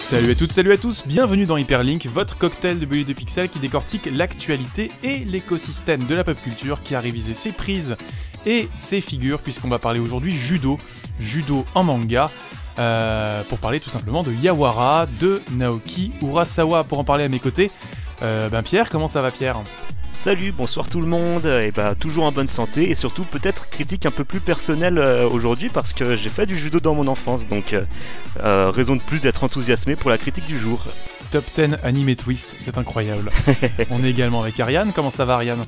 Salut à toutes, salut à tous, bienvenue dans Hyperlink, votre cocktail de BD de pixels qui décortique l'actualité et l'écosystème de la pop culture, qui a révisé ses prises et ses figures, puisqu'on va parler aujourd'hui judo en manga, pour parler tout simplement de Yawara, de Naoki Urasawa. Pour en parler à mes côtés, Pierre, comment ça va Pierre ? Salut, bonsoir tout le monde, et toujours en bonne santé, et surtout peut-être critique un peu plus personnelle aujourd'hui parce que j'ai fait du judo dans mon enfance, donc raison de plus d'être enthousiasmé pour la critique du jour. Top 10 animé twist, c'est incroyable. On est également avec Ariane, comment ça va Ariane ?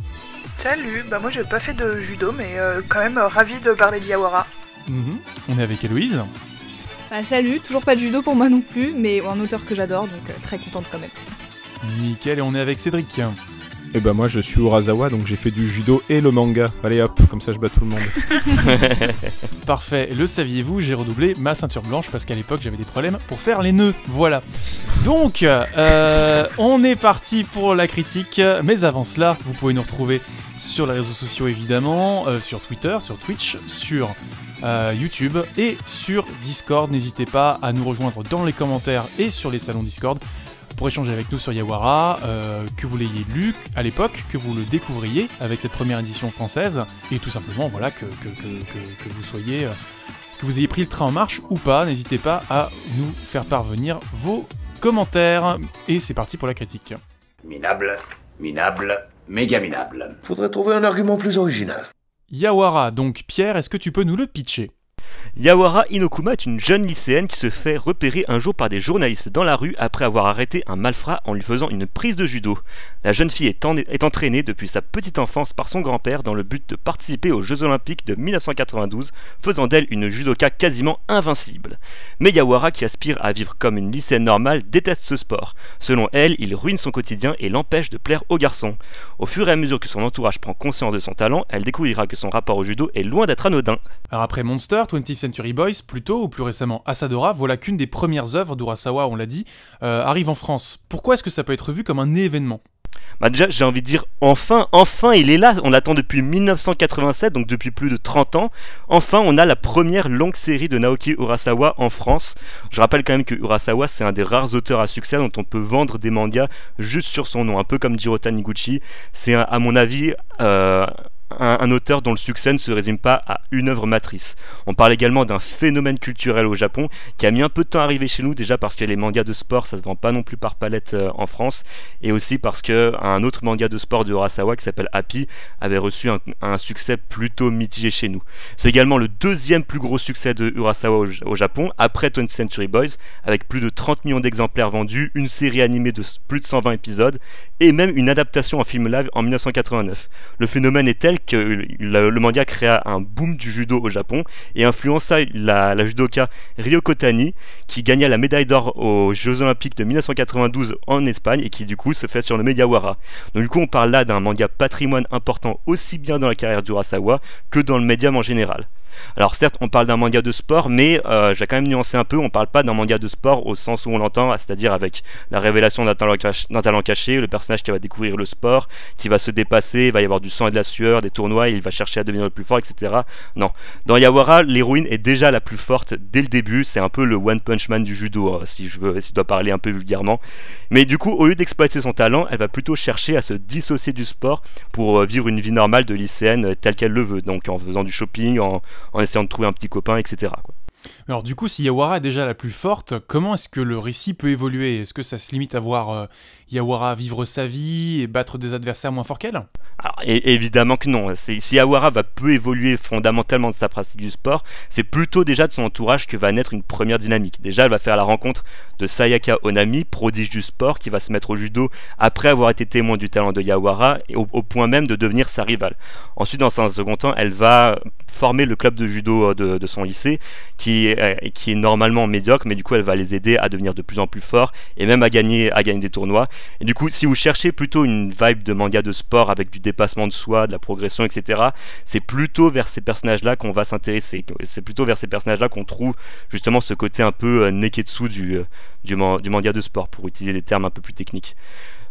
Salut, moi j'ai pas fait de judo mais quand même ravi de parler de Yawara. On est avec Héloïse. Salut, toujours pas de judo pour moi non plus, mais un auteur que j'adore, donc très contente quand même. Nickel, et on est avec Cédric. Et moi je suis Urasawa, donc j'ai fait du judo et le manga. Allez hop, comme ça je bats tout le monde. Parfait, le saviez-vous, j'ai redoublé ma ceinture blanche parce qu'à l'époque j'avais des problèmes pour faire les nœuds, voilà. Donc, on est parti pour la critique, mais avant cela, vous pouvez nous retrouver sur les réseaux sociaux évidemment, sur Twitter, sur Twitch, sur YouTube et sur Discord. N'hésitez pas à nous rejoindre dans les commentaires et sur les salons Discord pour échanger avec nous sur Yawara, que vous l'ayez lu à l'époque, que vous le découvriez avec cette première édition française, et tout simplement voilà que vous soyez, que vous ayez pris le train en marche ou pas. N'hésitez pas à nous faire parvenir vos commentaires, et c'est parti pour la critique. Minable, méga minable. Faudrait trouver un argument plus original. Yawara, donc Pierre, est-ce que tu peux nous le pitcher ? Yawara Inokuma est une jeune lycéenne qui se fait repérer un jour par des journalistes dans la rue après avoir arrêté un malfrat en lui faisant une prise de judo. La jeune fille est entraînée depuis sa petite enfance par son grand-père dans le but de participer aux Jeux Olympiques de 1992, faisant d'elle une judoka quasiment invincible. Mais Yawara, qui aspire à vivre comme une lycéenne normale, déteste ce sport. Selon elle, il ruine son quotidien et l'empêche de plaire aux garçons. Au fur et à mesure que son entourage prend conscience de son talent, elle découvrira que son rapport au judo est loin d'être anodin. Alors après Monster, 20th Century Boys, plutôt, ou plus récemment Asadora, voilà qu'une des premières œuvres d'Urasawa, on l'a dit, arrive en France. Pourquoi est-ce que ça peut être vu comme un événement ? Déjà, j'ai envie de dire, enfin, il est là. On l'attend depuis 1987, donc depuis plus de 30 ans. Enfin, on a la première longue série de Naoki Urasawa en France. Je rappelle quand même que Urasawa, c'est un des rares auteurs à succès dont on peut vendre des mangas juste sur son nom, un peu comme Jiro Taniguchi. C'est, à mon avis, un auteur dont le succès ne se résume pas à une œuvre matrice. On parle également d'un phénomène culturel au Japon qui a mis un peu de temps à arriver chez nous, déjà parce que les mangas de sport ça se vend pas non plus par palette en France, et aussi parce que un autre manga de sport de Urasawa qui s'appelle Happy avait reçu un succès plutôt mitigé chez nous. C'est également le deuxième plus gros succès de Urasawa au Japon, après 20th Century Boys, avec plus de 30 millions d'exemplaires vendus, une série animée de plus de 120 épisodes et même une adaptation en film live en 1989. Le phénomène est tel que le manga créa un boom du judo au Japon et influença la judoka Ryoko Tani, qui gagna la médaille d'or aux Jeux Olympiques de 1992 en Espagne et qui du coup se fait surnommer Yawara. Donc du coup on parle là d'un manga patrimoine important aussi bien dans la carrière d'Urasawa que dans le médium en général. Alors certes on parle d'un manga de sport, mais j'ai quand même nuancé un peu, on parle pas d'un manga de sport au sens où on l'entend, c'est-à-dire avec la révélation d'un talent caché, le personnage qui va découvrir le sport, qui va se dépasser, il va y avoir du sang et de la sueur, des tournois, il va chercher à devenir le plus fort, etc. Non, dans Yawara, l'héroïne est déjà la plus forte dès le début, c'est un peu le One Punch Man du judo, si je dois parler un peu vulgairement. Mais du coup, au lieu d'exploiter son talent, elle va plutôt chercher à se dissocier du sport pour vivre une vie normale de lycéenne telle qu'elle le veut, donc en faisant du shopping, en essayant de trouver un petit copain, etc. Alors du coup, si Yawara est déjà la plus forte, comment est-ce que le récit peut évoluer ? Est-ce que ça se limite à voir Yawara vivre sa vie et battre des adversaires moins forts qu'elle ? Alors, évidemment que non. Si Yawara peut évoluer fondamentalement de sa pratique du sport, c'est plutôt déjà de son entourage que va naître une première dynamique. Déjà, elle va faire la rencontre de Sayaka Onami, prodige du sport, qui va se mettre au judo après avoir été témoin du talent de Yawara, et au point même de devenir sa rivale. Ensuite, dans un second temps, elle va former le club de judo de son lycée, qui est normalement médiocre, mais du coup elle va les aider à devenir de plus en plus forts et même à gagner des tournois. Et du coup, si vous cherchez plutôt une vibe de manga de sport avec du dépassement de soi, de la progression, etc., c'est plutôt vers ces personnages-là qu'on va s'intéresser. C'est plutôt vers ces personnages-là qu'on trouve justement ce côté un peu neketsu du manga de sport, pour utiliser des termes un peu plus techniques.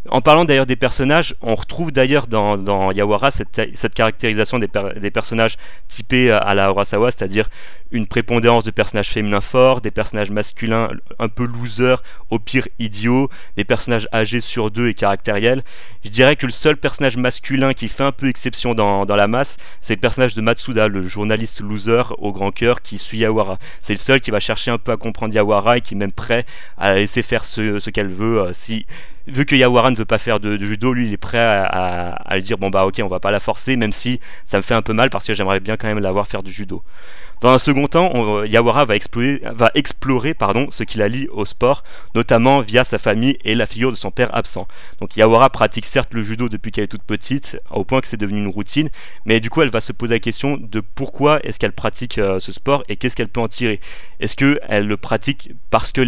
En parlant d'ailleurs des personnages, on retrouve d'ailleurs dans Yawara cette caractérisation des personnages typés à la Urasawa, c'est-à-dire une prépondérance de personnages féminins forts, des personnages masculins un peu losers, au pire idiots, des personnages âgés sur deux et caractériels. Je dirais que le seul personnage masculin qui fait un peu exception dans la masse, c'est le personnage de Matsuda, le journaliste loser au grand cœur qui suit Yawara. C'est le seul qui va chercher un peu à comprendre Yawara et qui est même prêt à la laisser faire ce qu'elle veut. Vu que Yawara ne veut pas faire de judo, lui il est prêt à lui dire bon bah ok, on va pas la forcer, même si ça me fait un peu mal parce que j'aimerais bien quand même la voir faire du judo. Dans un second temps, Yawara va explorer ce qui la lie au sport, notamment via sa famille et la figure de son père absent. Donc Yawara pratique certes le judo depuis qu'elle est toute petite, au point que c'est devenu une routine, mais du coup elle va se poser la question de pourquoi est-ce qu'elle pratique ce sport et qu'est-ce qu'elle peut en tirer. Est-ce qu'elle le pratique parce que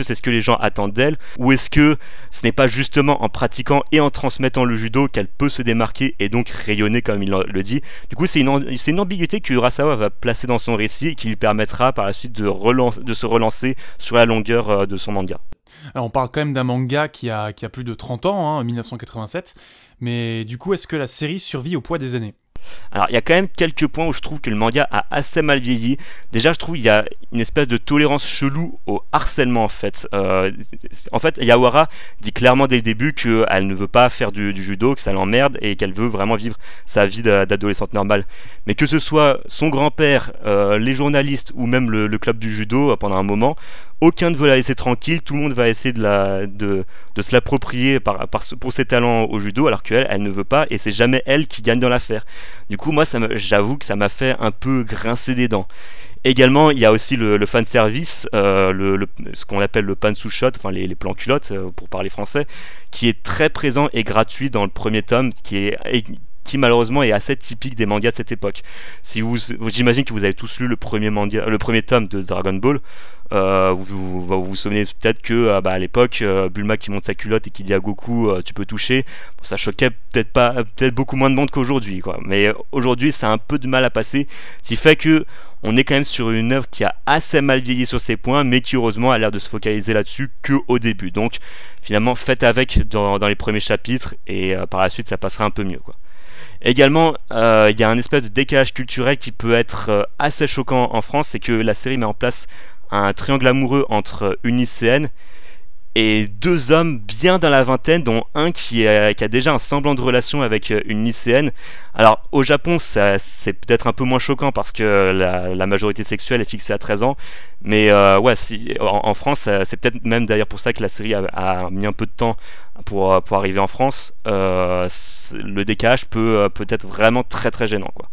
c'est ce que les gens attendent d'elle, ou est-ce que ce n'est pas justement en pratiquant et en transmettant le judo qu'elle peut se démarquer et donc rayonner comme il le dit. Du coup c'est une ambiguïté que Urasawa va placer dans son récit et qui lui permettra par la suite de se relancer sur la longueur de son manga. Alors on parle quand même d'un manga qui a plus de 30 ans, hein, 1987, mais du coup est-ce que la série survit au poids des années ? Alors il y a quand même quelques points où je trouve que le manga a assez mal vieilli. Déjà je trouve qu'il y a une espèce de tolérance chelou au harcèlement en fait. En fait Yawara dit clairement dès le début qu'elle ne veut pas faire du judo, que ça l'emmerde et qu'elle veut vraiment vivre sa vie d'adolescente normale. Mais que ce soit son grand-père, les journalistes ou même le club du judo pendant un moment, aucun ne veut la laisser tranquille, tout le monde va essayer de se l'approprier pour ses talents au judo, alors qu'elle, elle ne veut pas, et c'est jamais elle qui gagne dans l'affaire. Du coup, moi, j'avoue que ça m'a fait un peu grincer des dents. Également, il y a aussi le fanservice, ce qu'on appelle le pantsushot, enfin les plans culottes, pour parler français, qui est très présent et gratuit dans le premier tome, qui malheureusement est assez typique des mangas de cette époque. J'imagine que vous avez tous lu le premier tome de Dragon Ball. Vous vous souvenez peut-être que à l'époque Bulma qui monte sa culotte et qui dit à Goku tu peux toucher, bon, ça choquait peut-être beaucoup moins de monde qu'aujourd'hui quoi. Mais aujourd'hui ça a un peu de mal à passer, ce qui fait que on est quand même sur une œuvre qui a assez mal vieilli sur ses points, mais qui heureusement a l'air de se focaliser là-dessus que au début. Donc finalement faites avec dans les premiers chapitres et par la suite ça passera un peu mieux quoi. Également, il y a un espèce de décalage culturel qui peut être assez choquant en France, c'est que la série met en place un triangle amoureux entre une lycéenne et deux hommes bien dans la vingtaine, dont un qui a déjà un semblant de relation avec une lycéenne. Alors au Japon c'est peut-être un peu moins choquant parce que la majorité sexuelle est fixée à 13 ans, mais en France c'est peut-être même d'ailleurs pour ça que la série a mis un peu de temps pour arriver en France. Le décalage peut être vraiment très très gênant quoi.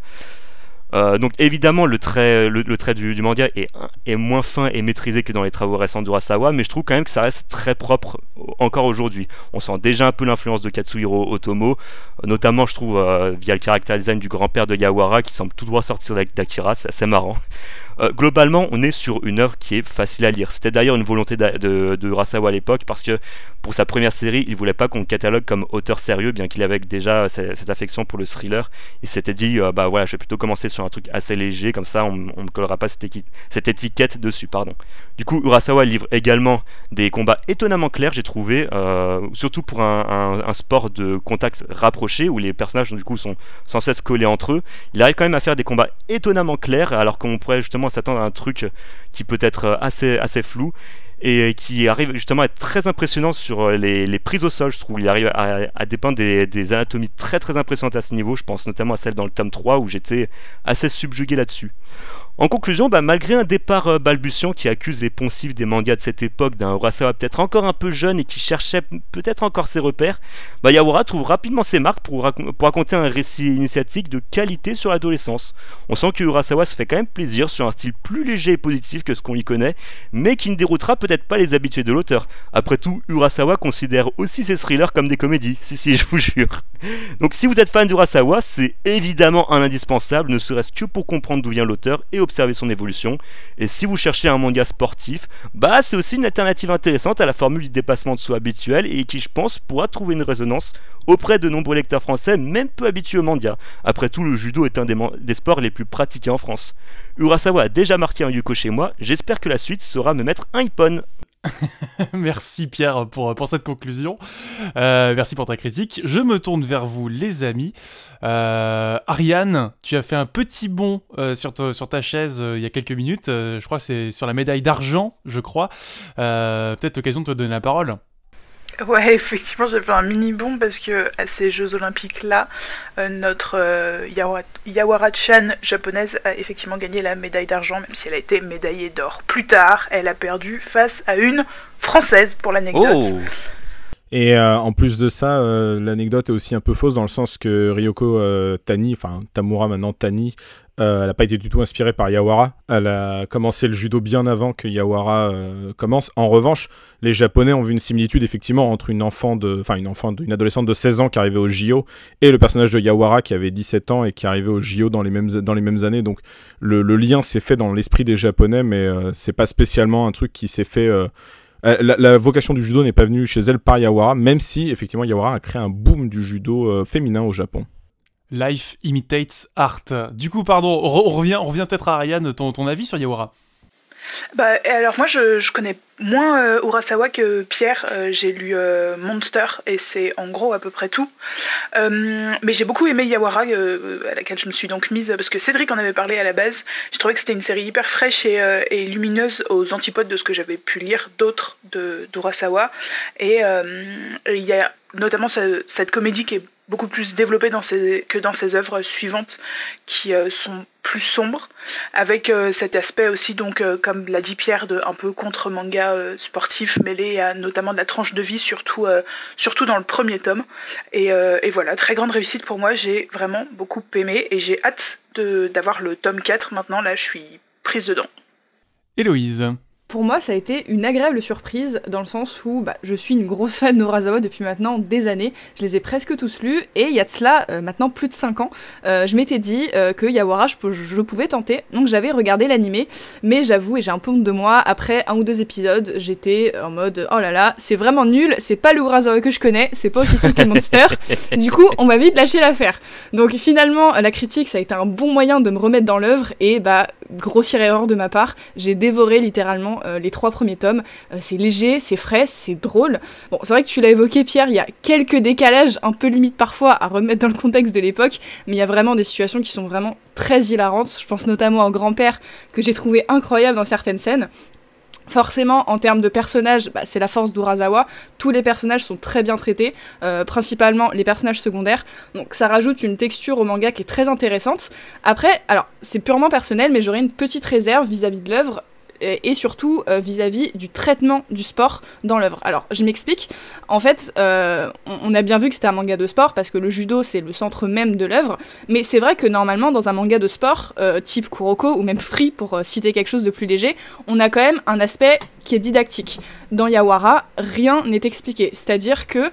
Donc évidemment le trait du manga est moins fin et maîtrisé que dans les travaux récents d'Urasawa, mais je trouve quand même que ça reste très propre encore aujourd'hui. On sent déjà un peu l'influence de Katsuhiro Otomo, notamment je trouve via le character design du grand-père de Yawara qui semble tout droit sortir d'Akira, c'est assez marrant. Globalement, on est sur une œuvre qui est facile à lire. C'était d'ailleurs une volonté de Urasawa à l'époque, parce que pour sa première série, il voulait pas qu'on le catalogue comme auteur sérieux, bien qu'il avait déjà cette affection pour le thriller. Il s'était dit, je vais plutôt commencer sur un truc assez léger, comme ça on me collera pas cette étiquette dessus. Du coup, Urasawa livre également des combats étonnamment clairs, j'ai trouvé, surtout pour un sport de contact rapproché, où les personnages du coup sont sans cesse collés entre eux. Il arrive quand même à faire des combats étonnamment clairs, alors qu'on pourrait justement s'attendre à un truc qui peut être assez flou et qui arrive justement à être très impressionnant sur les prises au sol. Je trouve il arrive à dépeindre des anatomies très très impressionnantes à ce niveau. Je pense notamment à celle dans le tome 3 où j'étais assez subjugué là-dessus. En conclusion, malgré un départ balbutiant qui accuse les poncifs des mangas de cette époque d'un Urasawa peut-être encore un peu jeune et qui cherchait peut-être encore ses repères, Yawara trouve rapidement ses marques pour raconter un récit initiatique de qualité sur l'adolescence. On sent que Urasawa se fait quand même plaisir sur un style plus léger et positif que ce qu'on y connaît, mais qui ne déroutera peut-être pas les habitués de l'auteur. Après tout, Urasawa considère aussi ses thrillers comme des comédies, si je vous jure. Donc si vous êtes fan d'Urasawa, c'est évidemment un indispensable, ne serait-ce que pour comprendre d'où vient l'auteur et observer son évolution. Et si vous cherchez un manga sportif, c'est aussi une alternative intéressante à la formule du dépassement de soi habituel et qui, je pense, pourra trouver une résonance auprès de nombreux lecteurs français, même peu habitués au manga. Après tout, le judo est un des sports les plus pratiqués en France. Urasawa a déjà marqué un yuko chez moi, j'espère que la suite saura me mettre un ippon. Merci Pierre pour cette conclusion. Merci pour ta critique. Je me tourne vers vous les amis. Ariane, tu as fait un petit bond sur ta chaise il y a quelques minutes. Je crois que c'est sur la médaille d'argent, je crois. Peut-être l'occasion de te donner la parole. Ouais, effectivement, j'ai fait un mini bond parce que à ces Jeux Olympiques-là, notre Yawara-chan japonaise a effectivement gagné la médaille d'argent, même si elle a été médaillée d'or. Plus tard, elle a perdu face à une Française, pour l'anecdote. Oh. Et en plus de ça, l'anecdote est aussi un peu fausse dans le sens que Ryoko Tani, enfin Tamura maintenant Tani, elle n'a pas été du tout inspirée par Yawara. Elle a commencé le judo bien avant que Yawara commence. En revanche, les Japonais ont vu une similitude effectivement entre une adolescente de 16 ans qui arrivait au JO et le personnage de Yawara qui avait 17 ans et qui arrivait au JO dans les mêmes années. Donc le lien s'est fait dans l'esprit des Japonais, mais c'est pas spécialement un truc qui s'est fait... La vocation du judo n'est pas venue chez elle par Yawara, même si effectivement Yawara a créé un boom du judo féminin au Japon. Life imitates art. Du coup, pardon, on revient peut-être à Ariane, ton avis sur Yawara. Bah, alors moi je connais moins Urasawa que Pierre, j'ai lu Monster et c'est en gros à peu près tout. Mais j'ai beaucoup aimé Yawara, à laquelle je me suis donc mise, parce que Cédric en avait parlé à la base. J'ai trouvé que c'était une série hyper fraîche et lumineuse, aux antipodes de ce que j'avais pu lire d'autres d'Urasawa. Et il y a notamment cette comédie qui est beaucoup plus développée que dans ses œuvres suivantes, qui sont plus sombres, avec cet aspect aussi, donc comme l'a dit Pierre, de un peu contre-manga sportif, mêlé à notamment de la tranche de vie, surtout dans le premier tome. Et voilà, très grande réussite pour moi, j'ai vraiment beaucoup aimé, et j'ai hâte d'avoir le tome 4 maintenant, là je suis prise dedans. Héloïse. Pour moi, ça a été une agréable surprise, dans le sens où je suis une grosse fan d'Urasawa depuis maintenant des années. Je les ai presque tous lus, et il y a de cela maintenant plus de 5 ans. Je m'étais dit que Yawara, je pouvais tenter, donc j'avais regardé l'animé, mais j'avoue, et j'ai un peu honte de moi, après 1 ou 2 épisodes, j'étais en mode oh là là, c'est vraiment nul, c'est pas le Urasawa que je connais, c'est pas aussi simple que Monster. Du coup, on m'a vite lâché l'affaire. Donc finalement, la critique, ça a été un bon moyen de me remettre dans l'œuvre, et grossière erreur de ma part, j'ai dévoré littéralement les 3 premiers tomes. C'est léger, c'est frais, c'est drôle. Bon, c'est vrai que tu l'as évoqué Pierre, il y a quelques décalages un peu limite parfois à remettre dans le contexte de l'époque, mais il y a vraiment des situations qui sont vraiment très hilarantes. Je pense notamment au grand-père que j'ai trouvé incroyable dans certaines scènes. Forcément, en termes de personnages, c'est la force d'Urasawa. Tous les personnages sont très bien traités, principalement les personnages secondaires. Donc ça rajoute une texture au manga qui est très intéressante. Après, alors c'est purement personnel, mais j'aurais une petite réserve vis-à-vis de l'œuvre, et surtout vis-à-vis du traitement du sport dans l'œuvre. Alors, je m'explique. En fait, on a bien vu que c'était un manga de sport, parce que le judo, c'est le centre même de l'œuvre, mais c'est vrai que normalement, dans un manga de sport, type Kuroko, ou même Free, pour citer quelque chose de plus léger, on a quand même un aspect qui est didactique. Dans Yawara, rien n'est expliqué. C'est-à-dire que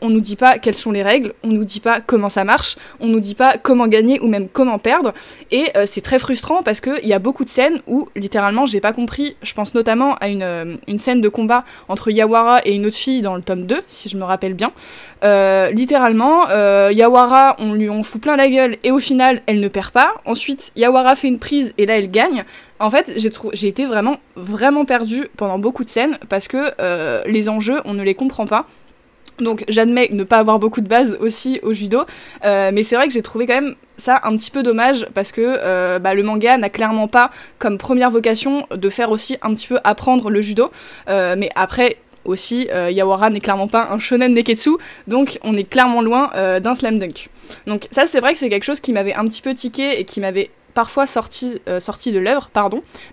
on nous dit pas quelles sont les règles, on nous dit pas comment ça marche, on nous dit pas comment gagner ou même comment perdre, et c'est très frustrant parce qu'il y a beaucoup de scènes où, littéralement, j'ai pas compris. Je pense notamment à une scène de combat entre Yawara et une autre fille dans le tome 2, si je me rappelle bien. Littéralement, Yawara, on fout plein la gueule, et au final, elle ne perd pas. Ensuite, Yawara fait une prise, et là, elle gagne. En fait, j'ai été vraiment, vraiment perdue pendant beaucoup de scènes, parce que les enjeux, on ne les comprend pas. Donc j'admets ne pas avoir beaucoup de base aussi au judo, mais c'est vrai que j'ai trouvé quand même ça un petit peu dommage, parce que le manga n'a clairement pas comme première vocation de faire aussi un petit peu apprendre le judo, mais après aussi Yawara n'est clairement pas un shonen neketsu, donc on est clairement loin d'un slam dunk. Donc ça, c'est vrai que c'est quelque chose qui m'avait un petit peu tiqué et qui m'avait parfois sorti de l'œuvre,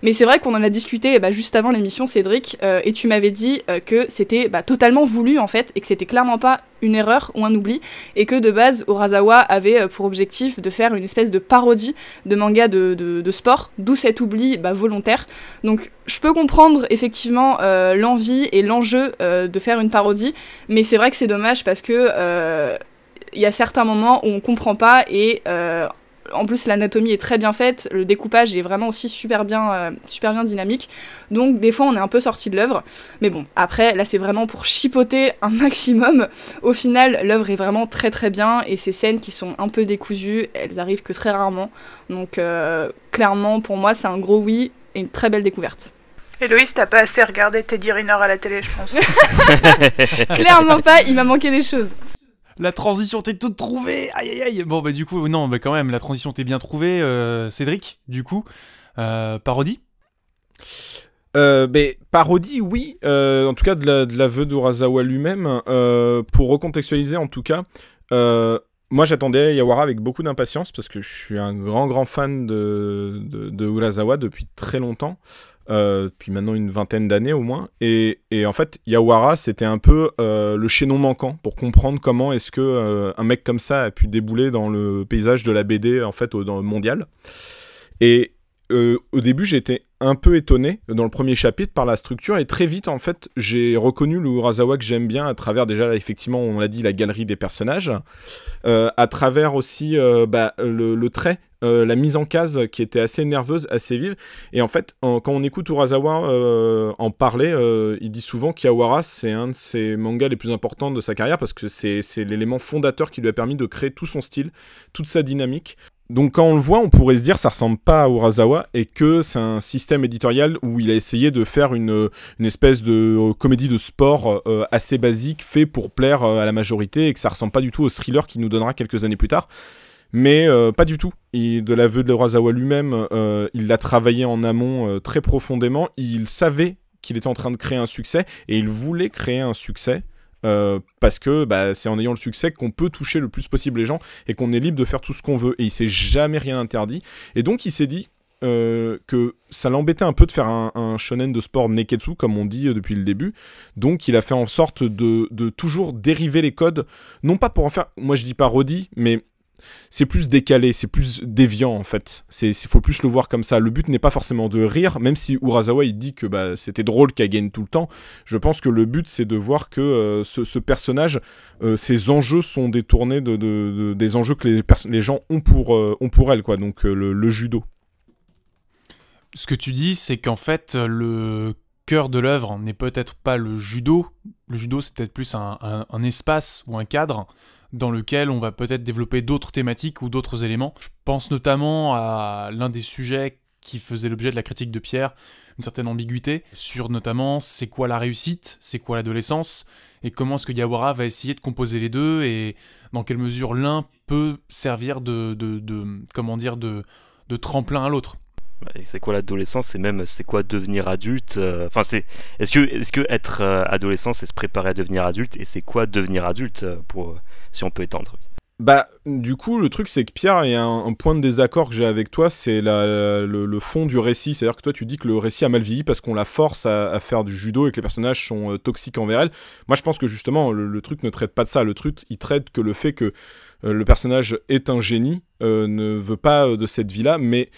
mais c'est vrai qu'on en a discuté juste avant l'émission, Cédric, et tu m'avais dit que c'était totalement voulu en fait, et que c'était clairement pas une erreur ou un oubli, et que de base Urasawa avait pour objectif de faire une espèce de parodie de manga de sport, d'où cet oubli volontaire. Donc je peux comprendre effectivement l'envie et l'enjeu de faire une parodie, mais c'est vrai que c'est dommage, parce que il y a certains moments où on comprend pas, et en plus, l'anatomie est très bien faite, le découpage est vraiment aussi super bien dynamique, donc des fois on est un peu sorti de l'œuvre, mais bon, après, là c'est vraiment pour chipoter un maximum. Au final, l'œuvre est vraiment très très bien, et ces scènes qui sont un peu décousues, elles arrivent que très rarement, donc clairement pour moi c'est un gros oui, et une très belle découverte. Héloïse, t'as pas assez regardé Teddy Riner à la télé, je pense. Clairement pas, il m'a manqué des choses. La transition t'es toute trouvée. Aïe aïe aïe. Bon bah du coup non, bah quand même la transition t'es bien trouvée. Cédric, du coup, parodie. Parodie, oui. En tout cas de l'aveu d'Urasawa lui-même. Pour recontextualiser, en tout cas, moi j'attendais Yawara avec beaucoup d'impatience parce que je suis un grand fan de Urasawa depuis très longtemps. Depuis maintenant une vingtaine d'années au moins, et en fait Yawara c'était un peu le chaînon manquant pour comprendre comment est-ce que un mec comme ça a pu débouler dans le paysage de la BD en fait dans le mondial. Et au début j'étais un peu étonné dans le premier chapitre par la structure, et très vite en fait j'ai reconnu le Urasawa que j'aime bien à travers déjà là, effectivement on l'a dit, la galerie des personnages, à travers aussi le trait, la mise en case qui était assez nerveuse, assez vive. Et en fait quand on écoute Urasawa en parler, il dit souvent qu'Yawara c'est un de ses mangas les plus importants de sa carrière parce que c'est l'élément fondateur qui lui a permis de créer tout son style, toute sa dynamique. Donc quand on le voit, on pourrait se dire ça ressemble pas à Urasawa et que c'est un système éditorial où il a essayé de faire une espèce de comédie de sport assez basique, fait pour plaire à la majorité, et que ça ressemble pas du tout au thriller qu'il nous donnera quelques années plus tard. Mais pas du tout. Et de l'aveu de Urasawa lui-même, il l'a travaillé en amont très profondément. Il savait qu'il était en train de créer un succès et il voulait créer un succès. Parce que c'est en ayant le succès qu'on peut toucher le plus possible les gens et qu'on est libre de faire tout ce qu'on veut, et il s'est jamais rien interdit, et donc il s'est dit que ça l'embêtait un peu de faire un shonen de sport neketsu comme on dit depuis le début, donc il a fait en sorte de toujours dériver les codes, non pas pour en faire, moi je dis parodie, mais c'est plus décalé, c'est plus déviant en fait. Faut plus le voir comme ça. Le but n'est pas forcément de rire, même si Urasawa il dit que c'était drôle Kagen tout le temps. Je pense que le but c'est de voir que ce personnage, ses enjeux sont détournés des enjeux que les gens ont pour elle, quoi. Donc le judo. Ce que tu dis, c'est qu'en fait le cœur de l'œuvre n'est peut-être pas le judo. Le judo c'est peut-être plus un espace ou un cadre dans lequel on va peut-être développer d'autres thématiques ou d'autres éléments. Je pense notamment à l'un des sujets qui faisait l'objet de la critique de Pierre, une certaine ambiguïté, sur notamment c'est quoi la réussite, c'est quoi l'adolescence, et comment est-ce que Yawara va essayer de composer les deux, et dans quelle mesure l'un peut servir de tremplin à l'autre. C'est quoi l'adolescence, et même c'est quoi devenir adulte, est-ce que être adolescent c'est se préparer à devenir adulte, et c'est quoi devenir adulte si on peut étendre. Du coup, le truc, c'est que Pierre, il y a un point de désaccord que j'ai avec toi, c'est le fond du récit. C'est-à-dire que toi, tu dis que le récit a mal vieilli parce qu'on la force à faire du judo et que les personnages sont toxiques envers elle. Moi, je pense que justement, le truc ne traite pas de ça. Le truc, il traite que le fait que le personnage est un génie ne veut pas de cette vie-là, mais...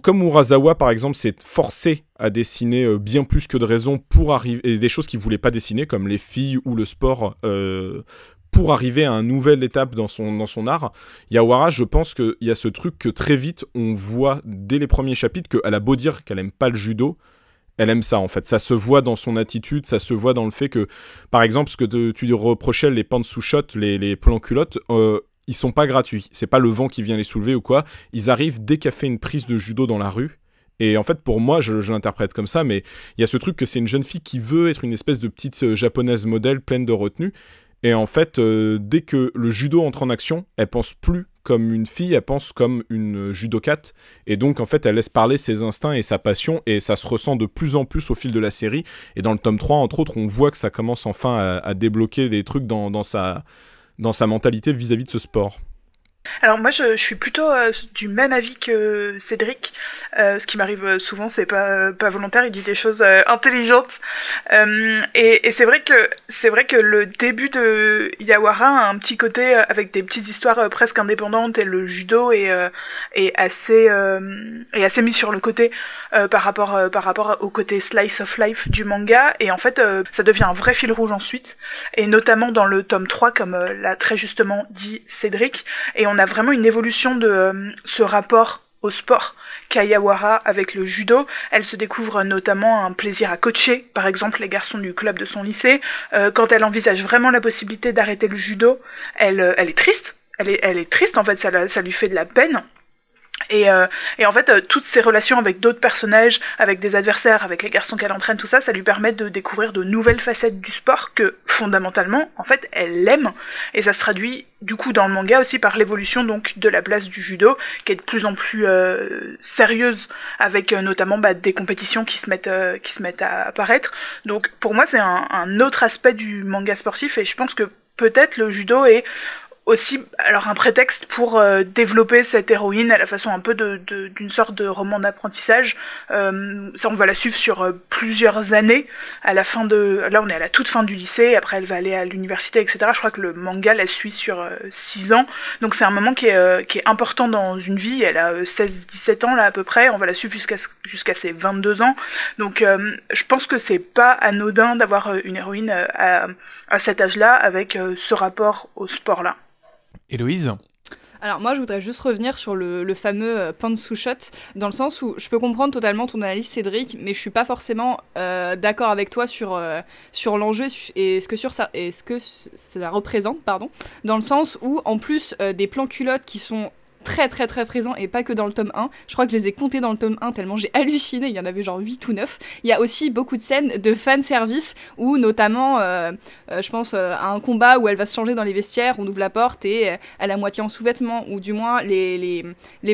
comme Urasawa par exemple s'est forcé à dessiner bien plus que de raison pour arriver, et des choses qu'il voulait pas dessiner comme les filles ou le sport, pour arriver à une nouvelle étape dans son art. Yawara, je pense qu'il y a ce truc que très vite on voit dès les premiers chapitres, qu'elle a beau dire qu'elle aime pas le judo, elle aime ça en fait, ça se voit dans son attitude, ça se voit dans le fait que, par exemple, ce que tu reprochais, les pantsu shots, les plans culottes, ils sont pas gratuits, c'est pas le vent qui vient les soulever ou quoi, ils arrivent dès qu'elle fait une prise de judo dans la rue, et en fait pour moi je l'interprète comme ça, mais il y a ce truc que c'est une jeune fille qui veut être une espèce de petite japonaise modèle pleine de retenue, et en fait dès que le judo entre en action, elle pense plus comme une fille, elle pense comme une judokate, et donc en fait elle laisse parler ses instincts et sa passion, et ça se ressent de plus en plus au fil de la série, et dans le tome 3 entre autres on voit que ça commence enfin à débloquer des trucs dans sa mentalité vis-à-vis de ce sport. Alors moi je suis plutôt du même avis que Cédric, ce qui m'arrive souvent, c'est pas volontaire, il dit des choses intelligentes, et c'est vrai que le début de Yawara a un petit côté avec des petites histoires presque indépendantes, et le judo est assez mis sur le côté par rapport au côté slice of life du manga, et en fait ça devient un vrai fil rouge ensuite, et notamment dans le tome 3 comme l'a très justement dit Cédric, et on a vraiment une évolution de ce rapport au sport qu'a Yawara avec le judo. Elle se découvre notamment un plaisir à coacher, par exemple les garçons du club de son lycée. Quand elle envisage vraiment la possibilité d'arrêter le judo, elle est triste. Elle est triste, en fait, ça lui fait de la peine. Et en fait, toutes ces relations avec d'autres personnages, avec des adversaires, avec les garçons qu'elle entraîne, tout ça, ça lui permet de découvrir de nouvelles facettes du sport que, fondamentalement, en fait, elle aime. Et ça se traduit, du coup, dans le manga aussi par l'évolution donc de la place du judo, qui est de plus en plus sérieuse, avec notamment des compétitions qui se mettent à apparaître. Donc, pour moi, c'est un autre aspect du manga sportif, et je pense que peut-être le judo est aussi alors un prétexte pour développer cette héroïne à la façon un peu d'une sorte de roman d'apprentissage. Ça, on va la suivre sur plusieurs années. À la fin là, on est à la toute fin du lycée. Après, elle va aller à l'université, etc. Je crois que le manga la suit sur 6 ans. Donc, c'est un moment qui est important dans une vie. Elle a 16-17 ans là à peu près. On va la suivre jusqu'à ses 22 ans. Donc, je pense que c'est pas anodin d'avoir une héroïne à cet âge-là avec ce rapport au sport là. Héloïse ? Alors moi je voudrais juste revenir sur le fameux Pantsu Shot, dans le sens où je peux comprendre totalement ton analyse Cédric, mais je suis pas forcément d'accord avec toi sur l'enjeu et ce que ça représente, dans le sens où en plus des plans culottes qui sont très très très présent, et pas que dans le tome 1. Je crois que je les ai comptés dans le tome 1 tellement j'ai halluciné, il y en avait genre 8 ou 9. Il y a aussi beaucoup de scènes de fanservice où notamment, je pense à un combat où elle va se changer dans les vestiaires, on ouvre la porte et elle est à moitié en sous-vêtements, ou du moins les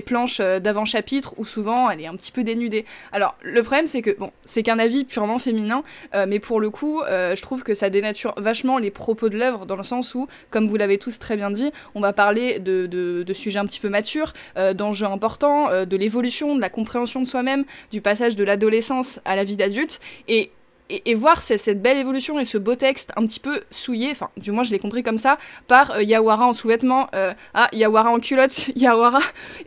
planches d'avant-chapitre où souvent elle est un petit peu dénudée. Alors le problème c'est que, bon, c'est qu'un avis purement féminin, mais pour le coup, je trouve que ça dénature vachement les propos de l'œuvre, dans le sens où, comme vous l'avez tous très bien dit, on va parler de sujets un petit peu matures, d'enjeux importants, de l'évolution, de la compréhension de soi-même, du passage de l'adolescence à la vie d'adulte, et voir cette belle évolution et ce beau texte un petit peu souillé, enfin du moins je l'ai compris comme ça, par Yawara en sous-vêtements, Yawara en culotte, Yawara,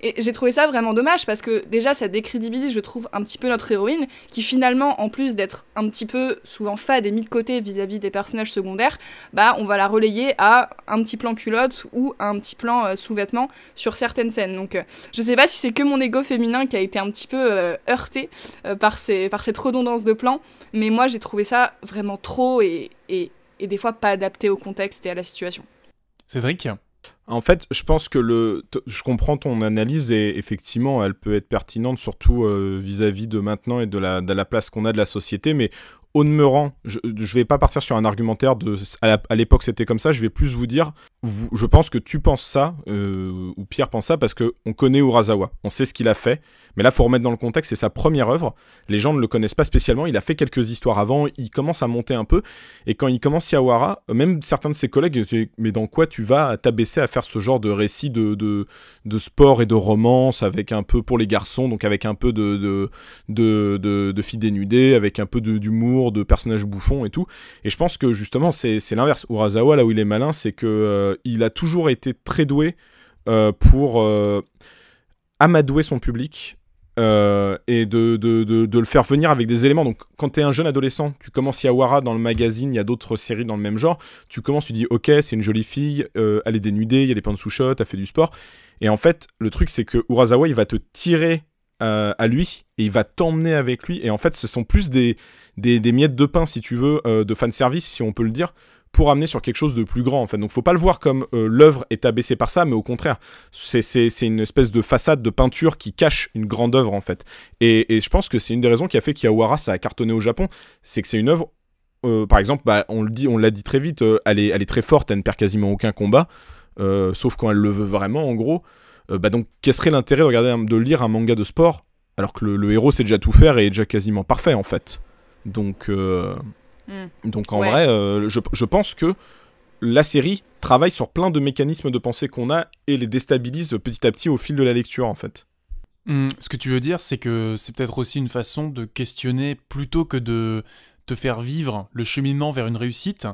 et j'ai trouvé ça vraiment dommage parce que déjà ça décrédibilise, je trouve, un petit peu notre héroïne, qui finalement, en plus d'être un petit peu souvent fade et mis de côté vis-à-vis des personnages secondaires, on va la relayer à un petit plan culotte ou un petit plan sous-vêtements sur certaines scènes. Donc je sais pas si c'est que mon ego féminin qui a été un petit peu heurté par cette redondance de plans, mais moi j'ai trouvé ça vraiment trop et des fois pas adapté au contexte et à la situation. Cédric ? En fait, je pense que je comprends ton analyse et effectivement, elle peut être pertinente, surtout vis-à-vis de maintenant et de la place qu'on a de la société, mais au demeurant, je vais pas partir sur un argumentaire à l'époque c'était comme ça, je vais plus vous dire, je pense que tu penses ça, ou Pierre pense ça, parce qu'on connaît Urasawa, on sait ce qu'il a fait, mais là, il faut remettre dans le contexte, c'est sa première œuvre, les gens ne le connaissent pas spécialement, il a fait quelques histoires avant, il commence à monter un peu, et quand il commence Yawara, même certains de ses collègues disent, mais dans quoi tu vas t'abaisser à faire ce genre de récit de sport et de romance, avec un peu pour les garçons, donc avec un peu de filles dénudées, avec un peu d'humour, de personnages bouffons et tout, et je pense que justement c'est l'inverse. Urasawa, là où il est malin, c'est que il a toujours été très doué pour amadouer son public et de le faire venir avec des éléments. Donc quand t'es un jeune adolescent, tu commences Yawara dans le magazine, il y a d'autres séries dans le même genre, tu commences, tu dis ok, c'est une jolie fille, elle est dénudée, il y a des pantsu shots, elle fait du sport, et en fait le truc c'est que Urasawa il va te tirer à lui et il va t'emmener avec lui, et en fait ce sont plus des miettes de pain, si tu veux, de fanservice, si on peut le dire, pour amener sur quelque chose de plus grand, en fait. Donc faut pas le voir comme l'œuvre est abaissée par ça, mais au contraire, c'est une espèce de façade de peinture qui cache une grande œuvre, en fait. Et je pense que c'est une des raisons qui a fait qu'Yawara ça a cartonné au Japon, c'est que c'est une œuvre, par exemple, on l'a dit très vite, elle est très forte, elle ne perd quasiment aucun combat, sauf quand elle le veut vraiment, en gros. Donc quel serait l'intérêt de lire un manga de sport alors que le héros sait déjà tout faire et est déjà quasiment parfait, en fait. Donc en vrai, je pense que la série travaille sur plein de mécanismes de pensée qu'on a et les déstabilise petit à petit au fil de la lecture, en fait. Ce que tu veux dire, c'est que c'est peut-être aussi une façon de questionner plutôt que de te faire vivre le cheminement vers une réussite.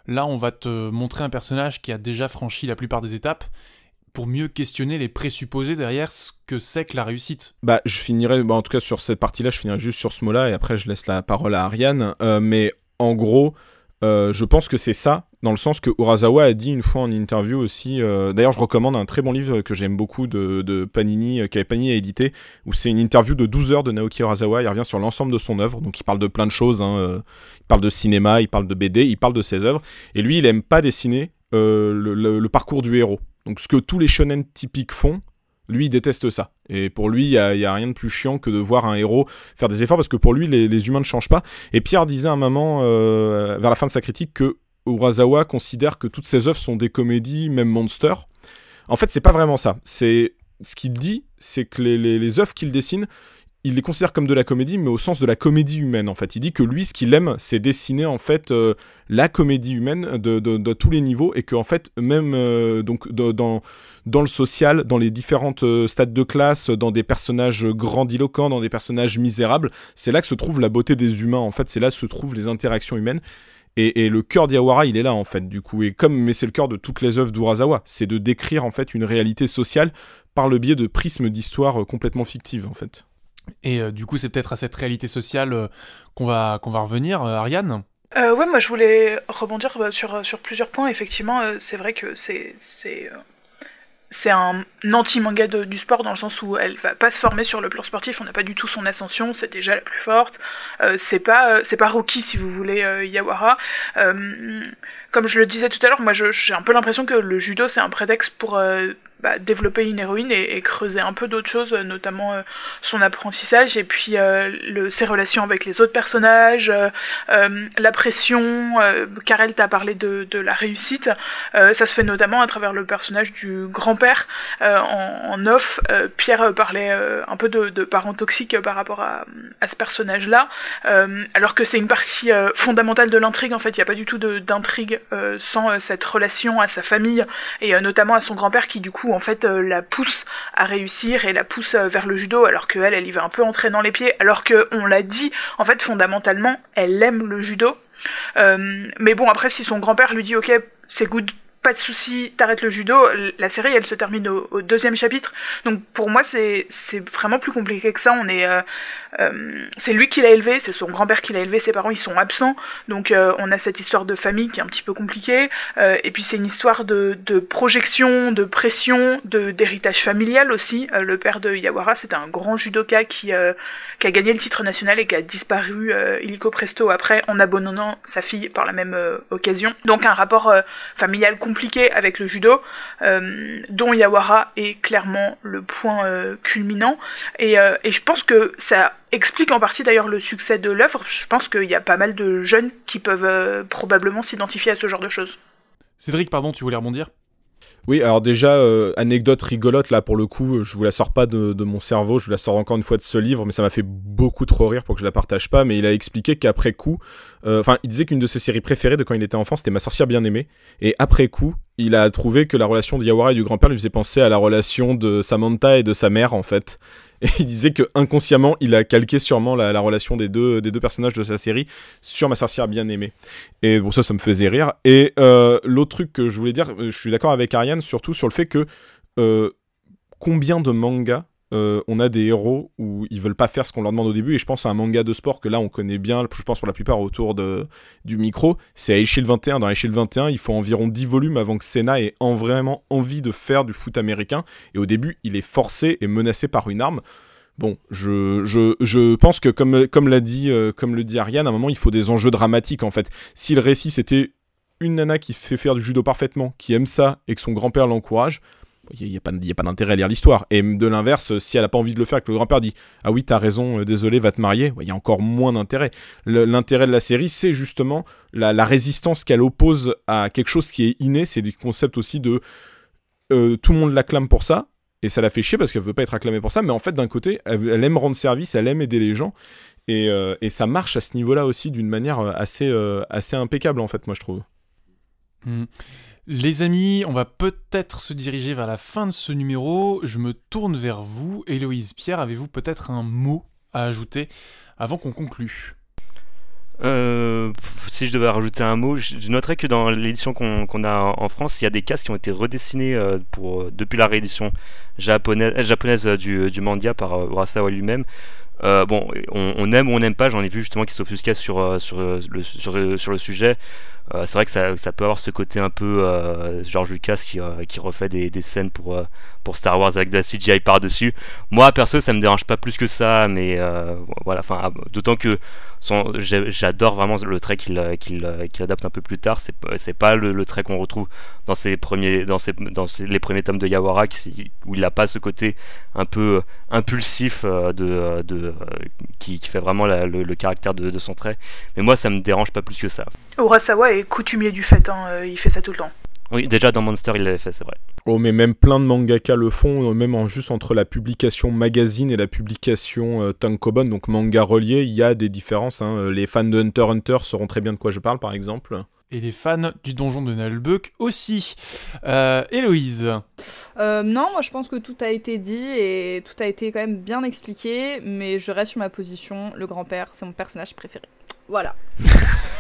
Là, on va te montrer un personnage qui a déjà franchi la plupart des étapes pour mieux questionner les présupposés derrière ce que c'est que la réussite. Je finirai, en tout cas sur cette partie-là, je finirai juste sur ce mot-là et après je laisse la parole à Ariane. Mais en gros, je pense que c'est ça, dans le sens que Urasawa a dit une fois en interview aussi, d'ailleurs je recommande un très bon livre que j'aime beaucoup de Panini, Panini a édité, où c'est une interview de 12 heures de Naoki Urasawa, il revient sur l'ensemble de son œuvre, donc il parle de plein de choses, il parle de cinéma, il parle de BD, il parle de ses œuvres, et lui il aime pas dessiner le parcours du héros. Donc ce que tous les shonen typiques font, Lui, il déteste ça. Et pour lui, il y a rien de plus chiant que de voir un héros faire des efforts, parce que pour lui, les humains ne changent pas. Et Pierre disait à un moment, vers la fin de sa critique, que Urasawa considère que toutes ses œuvres sont des comédies, même Monster. En fait, c'est pas vraiment ça. Ce qu'il dit, c'est que les œuvres qu'il dessine, il les considère comme de la comédie, mais au sens de la comédie humaine, en fait. Il dit que lui, ce qu'il aime, c'est dessiner, en fait, la comédie humaine de tous les niveaux, et qu'en fait, même donc, dans le social, dans les différentes stades de classe, dans des personnages grandiloquents, dans des personnages misérables, c'est là que se trouve la beauté des humains, en fait. C'est là que se trouvent les interactions humaines. Et le cœur d'Iwawara, il est là, en fait, du coup. Mais c'est le cœur de toutes les œuvres d'Urasawa. C'est de décrire, en fait, une réalité sociale par le biais de prismes d'histoire complètement fictives, en fait. Et du coup, c'est peut-être à cette réalité sociale qu'on va revenir, Ariane. Ouais, moi je voulais rebondir sur plusieurs points. Effectivement, c'est vrai que c'est un anti-manga du sport dans le sens où elle va pas se former sur le plan sportif, on n'a pas du tout son ascension, c'est déjà la plus forte. C'est pas Rocky si vous voulez, Yawara. Comme je le disais tout à l'heure, moi j'ai un peu l'impression que le judo c'est un prétexte pour développer une héroïne et creuser un peu d'autres choses, notamment son apprentissage et puis ses relations avec les autres personnages, la pression. Karel t'a parlé de la réussite, ça se fait notamment à travers le personnage du grand-père en off. Pierre parlait un peu de parents toxiques par rapport à ce personnage-là, alors que c'est une partie fondamentale de l'intrigue. En fait, il n'y a pas du tout d'intrigue sans cette relation à sa famille et notamment à son grand-père qui du coup en fait la pousse à réussir et la pousse vers le judo, alors qu'elle y va un peu entrer dans les pieds, alors que on l'a dit, en fait fondamentalement elle aime le judo, mais bon après si son grand-père lui dit ok c'est good, pas de souci, t'arrêtes le judo, la série elle se termine au deuxième chapitre, donc pour moi c'est vraiment plus compliqué que ça. C'est lui qui l'a élevé, c'est son grand-père qui l'a élevé, ses parents ils sont absents, donc on a cette histoire de famille qui est un petit peu compliquée, et puis c'est une histoire de projection, de pression, d'héritage familial aussi. Le père de Yawara c'était un grand judoka qui a gagné le titre national et qui a disparu illico presto après en abandonnant sa fille par la même occasion, donc un rapport familial compliqué avec le judo, dont Yawara est clairement le point culminant, et je pense que ça explique en partie d'ailleurs le succès de l'œuvre. Je pense qu'il y a pas mal de jeunes qui peuvent probablement s'identifier à ce genre de choses. Cédric, pardon, tu voulais rebondir ? Oui, alors déjà, anecdote rigolote, là, pour le coup, je vous la sors pas de mon cerveau, je vous la sors encore une fois de ce livre, mais ça m'a fait beaucoup trop rire pour que je la partage pas, mais il a expliqué qu'après coup, il disait qu'une de ses séries préférées de quand il était enfant, c'était Ma sorcière bien-aimée, et après coup, il a trouvé que la relation de Yawara et du grand-père lui faisait penser à la relation de Samantha et de sa mère, en fait. Et il disait que inconsciemment, il a calqué sûrement la relation des deux personnages de sa série sur Ma sorcière bien-aimée. Et bon, ça me faisait rire. Et l'autre truc que je voulais dire, je suis d'accord avec Ariane, surtout sur le fait que combien de mangas on a des héros où ils veulent pas faire ce qu'on leur demande au début, et je pense à un manga de sport que là on connaît bien, je pense pour la plupart autour du micro, c'est Ice Shield 21. Dans Ice Shield 21, il faut environ 10 volumes avant que Senna ait vraiment envie de faire du foot américain, et au début il est forcé et menacé par une arme. Bon, je pense que comme le dit Ariane, à un moment il faut des enjeux dramatiques en fait. Si le récit c'était une nana qui fait faire du judo parfaitement, qui aime ça et que son grand-père l'encourage, il n'y a pas d'intérêt à lire l'histoire. Et de l'inverse, si elle n'a pas envie de le faire et que le grand-père dit « Ah oui, t'as raison, désolé, va te marier », il y a encore moins d'intérêt. L'intérêt de la série, c'est justement la résistance qu'elle oppose à quelque chose qui est inné. C'est du concept aussi de tout le monde l'acclame pour ça, et ça la fait chier parce qu'elle veut pas être acclamée pour ça, mais en fait, d'un côté, elle aime rendre service, elle aime aider les gens, et ça marche à ce niveau-là aussi d'une manière assez impeccable, en fait, moi, je trouve. Les amis, on va peut-être se diriger vers la fin de ce numéro. Je me tourne vers vous. Héloïse, Pierre, avez-vous peut-être un mot à ajouter avant qu'on conclue ? Si je devais rajouter un mot, je noterais que dans l'édition qu'on a en France, il y a des cases qui ont été redessinées depuis la réédition japonaise du manga par Urasawa lui-même. bon, on aime ou on n'aime pas, j'en ai vu justement qui s'offusquent sur le sujet. C'est vrai que ça peut avoir ce côté un peu George Lucas qui refait des scènes pour Star Wars avec de la CGI par-dessus. Moi, perso, ça me dérange pas plus que ça, mais voilà, enfin, d'autant que j'adore vraiment le trait qu'il adapte un peu plus tard. C'est pas le trait qu'on retrouve dans les premiers tomes de Yawara, où il a pas ce côté un peu impulsif qui fait vraiment le caractère de son trait. Mais moi, ça me dérange pas plus que ça. Urasawa est coutumier du fait, hein, il fait ça tout le temps. Oui, déjà dans Monster, il l'avait fait, c'est vrai. Oh, mais même plein de mangaka le font, même juste entre la publication magazine et la publication tankobon, donc manga relié, il y a des différences. Hein. Les fans de Hunter x Hunter sauront très bien de quoi je parle, par exemple. Et les fans du donjon de Nalbuck aussi. Héloïse. Non, moi je pense que tout a été dit et tout a été quand même bien expliqué, mais je reste sur ma position, le grand-père, c'est mon personnage préféré. Voilà.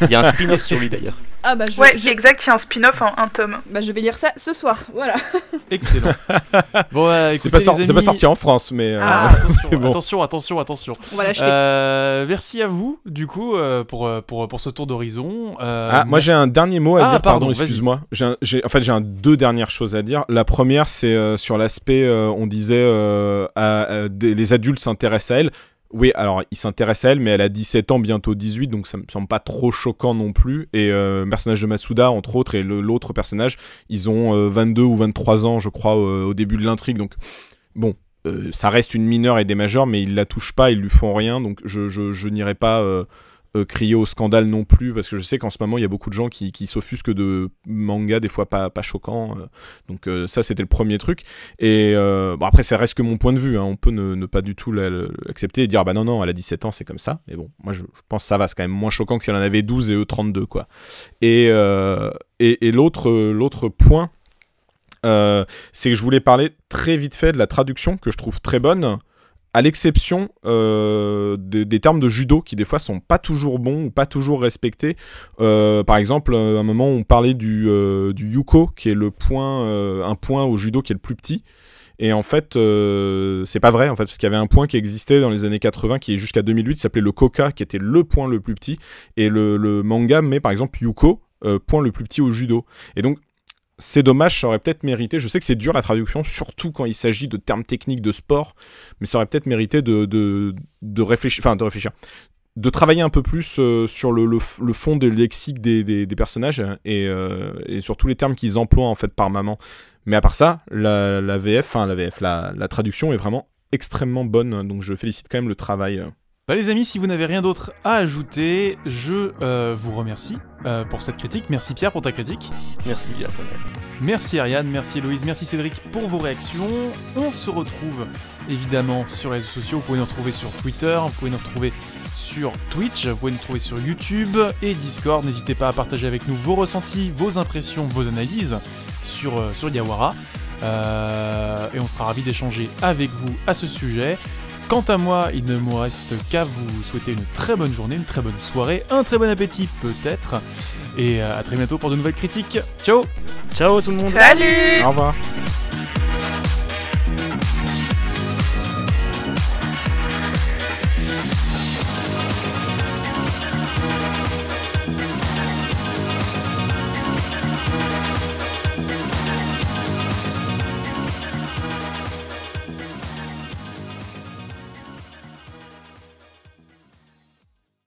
Il y a un spin-off sur lui d'ailleurs. Ah bah exact, il y a un spin-off en un tome. Bah je vais lire ça ce soir, voilà. Excellent. Bon, écoutez, c'est pas sorti en France, mais... Attention. On va l'acheter. Merci à vous, du coup, pour ce tour d'horizon. Moi j'ai un dernier mot à dire, pardon, excuse-moi. J'ai deux dernières choses à dire. La première, c'est sur l'aspect, on disait, les adultes s'intéressent à elle. Oui, alors il s'intéresse à elle, mais elle a 17 ans, bientôt 18, donc ça me semble pas trop choquant non plus. Et le personnage de Masuda, entre autres, et l'autre personnage, ils ont 22 ou 23 ans, je crois, au début de l'intrigue. Donc, bon, ça reste une mineure et des majeurs, mais ils la touchent pas, ils lui font rien, donc je n'irai pas crier au scandale non plus, parce que je sais qu'en ce moment, il y a beaucoup de gens qui s'offusquent de mangas, des fois pas choquants. Donc ça, c'était le premier truc. Et bon, après, ça reste que mon point de vue. Hein. On peut ne pas du tout l'accepter et dire, bah non, elle a 17 ans, c'est comme ça. Mais bon, moi, je pense que ça va. C'est quand même moins choquant que si elle en avait 12 et eux 32, quoi. Et l'autre point, c'est que je voulais parler très vite fait de la traduction, que je trouve très bonne, à l'exception des termes de judo qui des fois sont pas toujours bons ou pas toujours respectés. Par exemple, à un moment on parlait du yuko, qui est un point au judo qui est le plus petit. Et en fait, c'est pas vrai, en fait, parce qu'il y avait un point qui existait dans les années 80 qui est jusqu'à 2008, qui s'appelait le koka, qui était le point le plus petit. Et le manga met par exemple yuko, point le plus petit au judo. Et donc, c'est dommage, ça aurait peut-être mérité, je sais que c'est dur la traduction, surtout quand il s'agit de termes techniques de sport, mais ça aurait peut-être mérité de réfléchir, de travailler un peu plus sur le fond des lexiques des personnages et sur tous les termes qu'ils emploient en fait par moment. Mais à part ça, la traduction est vraiment extrêmement bonne, donc je félicite quand même le travail. Bah les amis, si vous n'avez rien d'autre à ajouter, je vous remercie pour cette critique. Merci Pierre pour ta critique. Merci Pierre. Merci Ariane, merci Héloïse, merci Cédric pour vos réactions. On se retrouve évidemment sur les réseaux sociaux. Vous pouvez nous retrouver sur Twitter, vous pouvez nous retrouver sur Twitch, vous pouvez nous retrouver sur YouTube et Discord. N'hésitez pas à partager avec nous vos ressentis, vos impressions, vos analyses sur Yawara. Et on sera ravis d'échanger avec vous à ce sujet. Quant à moi, il ne me reste qu'à vous souhaiter une très bonne journée, une très bonne soirée, un très bon appétit peut-être, et à très bientôt pour de nouvelles critiques. Ciao! Ciao tout le monde! Salut! Au revoir!